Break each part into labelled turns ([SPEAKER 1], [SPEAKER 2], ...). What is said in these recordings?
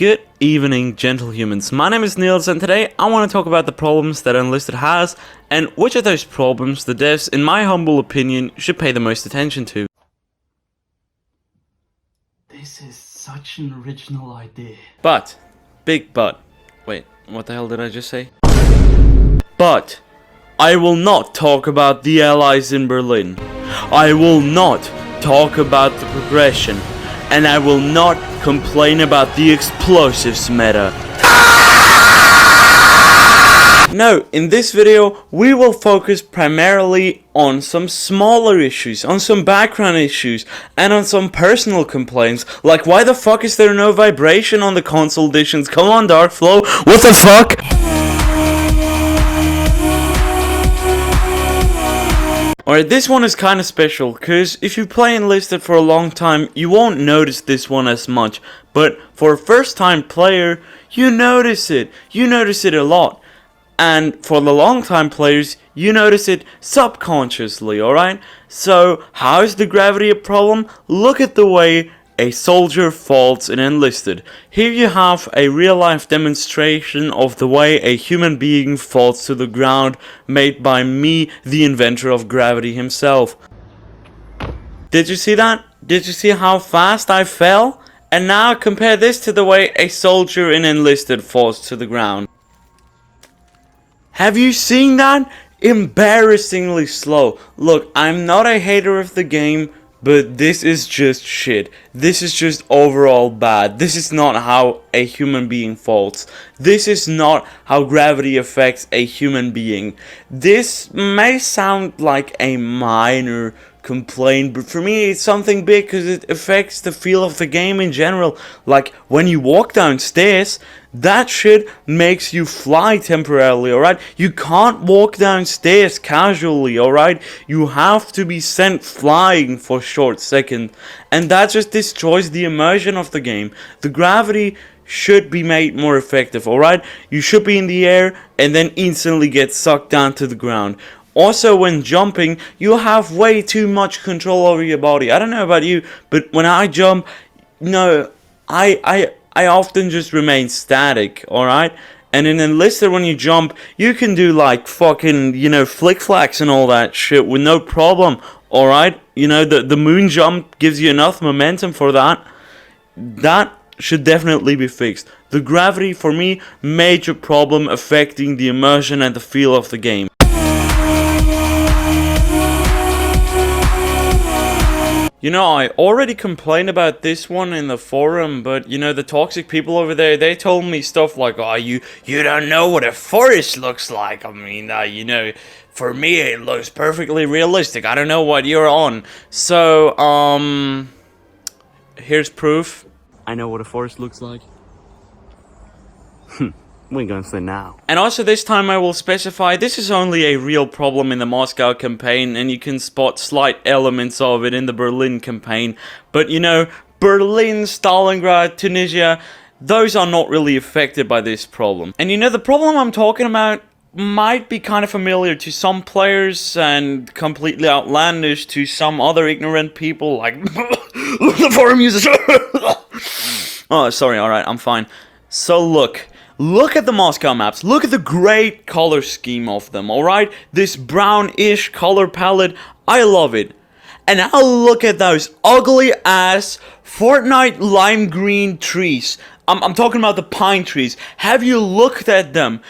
[SPEAKER 1] Good evening, gentle humans. My name is Niels, and today I want to talk about the problems that Enlisted has, and which of those problems the devs, in my humble opinion, should pay the most attention to.
[SPEAKER 2] This is such an original idea.
[SPEAKER 1] But, big but. Wait, what the hell did I just say? But, I will not talk about the Allies in Berlin. I will not talk about the progression. And I will not complain about the explosives meta. No, in this video, we will focus primarily on some smaller issues, on some background issues, and on some personal complaints, like why the fuck is there no vibration on the console editions? Come on, Darkflow, what the fuck? Alright, this one is kinda special, cause if you play Enlisted for a long time, you won't notice this one as much, but for a first time player, you notice it a lot. And for the long time players, you notice it subconsciously, alright? So, how is the gravity a problem? Look at the way a soldier falls in Enlisted. Here you have a real life demonstration of the way a human being falls to the ground, made by me, the inventor of gravity himself. Did you see that? Did you see how fast I fell? And now compare this to the way a soldier in Enlisted falls to the ground. Have you seen that? Embarrassingly slow. Look, I'm not a hater of the game, but this is just shit. This is just overall bad. This is not how a human being falls. This is not how gravity affects a human being. This may sound like a minor complaint, but for me it's something big because it affects the feel of the game in general. Like when you walk downstairs, that shit makes you fly temporarily, alright? You can't walk downstairs casually, alright? You have to be sent flying for a short second, and that just destroys the immersion of the game. The gravity should be made more effective, alright? You should be in the air and then instantly get sucked down to the ground. Also, when jumping, you have way too much control over your body. I don't know about you, but when I jump, no, I often just remain static, alright? And in Enlisted, when you jump, you can do like fucking, flick flacks and all that shit with no problem, alright? The moon jump gives you enough momentum for that. That should definitely be fixed. The gravity, for me, major problem affecting the immersion and the feel of the game. I already complained about this one in the forum, but the toxic people over there, they told me stuff like, oh, you don't know what a forest looks like. I mean, for me it looks perfectly realistic. I don't know what you're on. So, here's proof. I know what a forest looks like. We're gonna say now. And also this time I will specify this is only a real problem in the Moscow campaign, and you can spot slight elements of it in the Berlin campaign. But Berlin, Stalingrad, Tunisia, those are not really affected by this problem. And the problem I'm talking about might be kind of familiar to some players and completely outlandish to some other ignorant people like the forum users. Oh, sorry, alright, I'm fine. So look at the Moscow maps. Look at the great color scheme of them, alright? This brownish color palette, I love it. And now look at those ugly ass Fortnite lime green trees. I'm talking about the pine trees. Have you looked at them?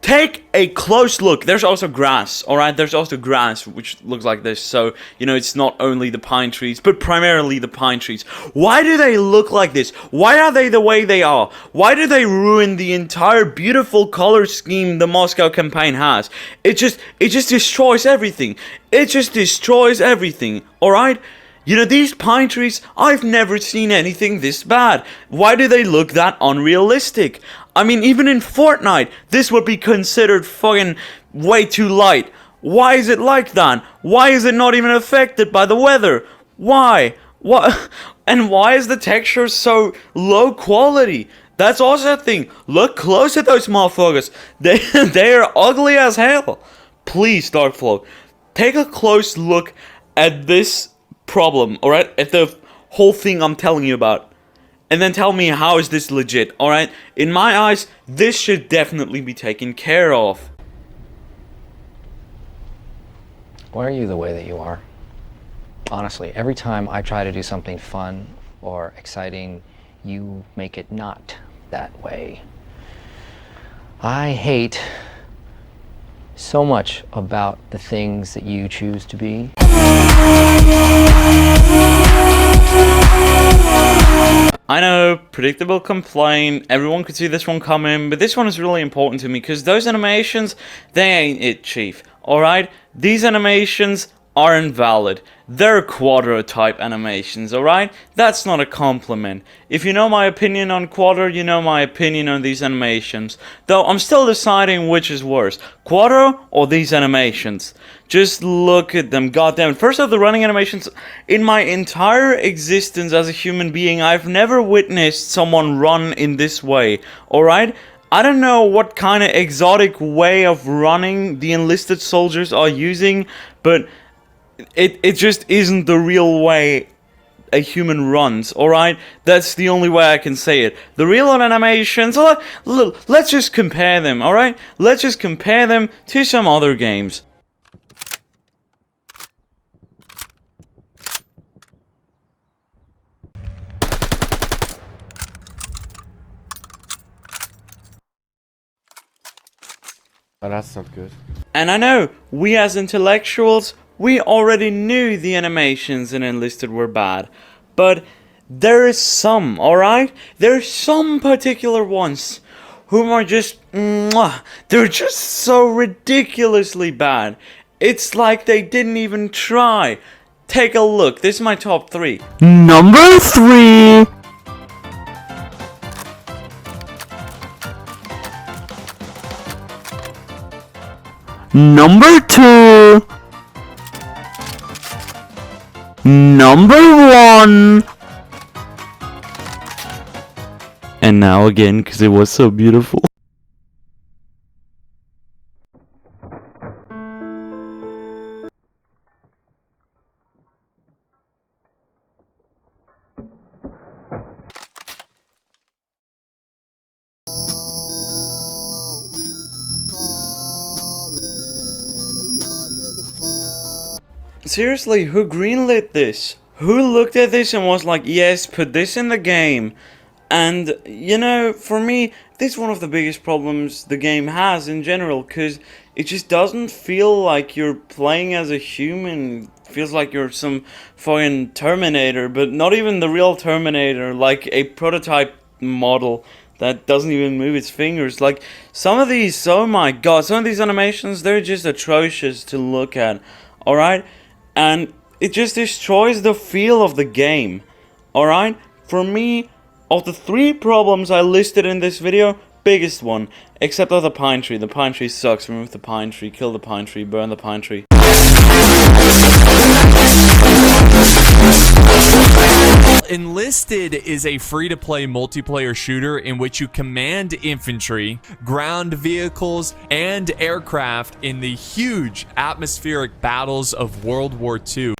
[SPEAKER 1] Take a close look. There's also grass, alright? There's also grass, which looks like this. So, it's not only the pine trees, but primarily the pine trees. Why do they look like this? Why are they the way they are? Why do they ruin the entire beautiful color scheme the Moscow campaign has? It just destroys everything. It just destroys everything, alright? These pine trees, I've never seen anything this bad. Why do they look that unrealistic? I mean, even in Fortnite, this would be considered fucking way too light. Why is it like that? Why is it not even affected by the weather? Why? What? And why is the texture so low quality? That's also a thing. Look close at those motherfuckers. They are ugly as hell. Please, Darkflow, take a close look at this problem, alright? At the whole thing I'm telling you about. and then tell me how is this legit, alright? In my eyes, this should definitely be taken care of.
[SPEAKER 3] Why are you the way that you are? Honestly, every time I try to do something fun or exciting, you make it not that way. I hate so much about the things that you choose to be.
[SPEAKER 1] I know, predictable complaint, everyone could see this one coming, but this one is really important to me because those animations, they ain't it, Chief, alright? These animations are invalid. They're Quadro type animations, alright? That's not a compliment. If you know my opinion on Quadro, you know my opinion on these animations. Though I'm still deciding which is worse, Quadro or these animations. Just look at them, goddamn. First of the running animations, in my entire existence as a human being, I've never witnessed someone run in this way, alright? I don't know what kind of exotic way of running the enlisted soldiers are using, but it just isn't the real way a human runs, alright? That's the only way I can say it. The real animations, let's just compare them, alright? Let's just compare them to some other games.
[SPEAKER 4] Oh, that's not good.
[SPEAKER 1] And I know, we as intellectuals, we already knew the animations in Enlisted were bad. But there is some, alright? There's some particular ones whom are just, they're just so ridiculously bad. It's like they didn't even try. Take a look, this is my top 3. Number 3! Number 2. Number 1. And now again, because it was so beautiful. Seriously, who greenlit this? Who looked at this and was like, yes, put this in the game? And, you know, for me, this is one of the biggest problems the game has in general, because it just doesn't feel like you're playing as a human. It feels like you're some fucking Terminator, but not even the real Terminator, like a prototype model that doesn't even move its fingers. Like, some of these, oh my god, some of these animations, they're just atrocious to look at, alright? And it just destroys the feel of the game, alright? For me, of the 3 problems I listed in this video, biggest one, except of the pine tree. The pine tree sucks. Remove the pine tree, kill the pine tree, burn the pine tree.
[SPEAKER 5] Enlisted is a free-to-play multiplayer shooter in which you command infantry, ground vehicles, and aircraft in the huge atmospheric battles of World War II.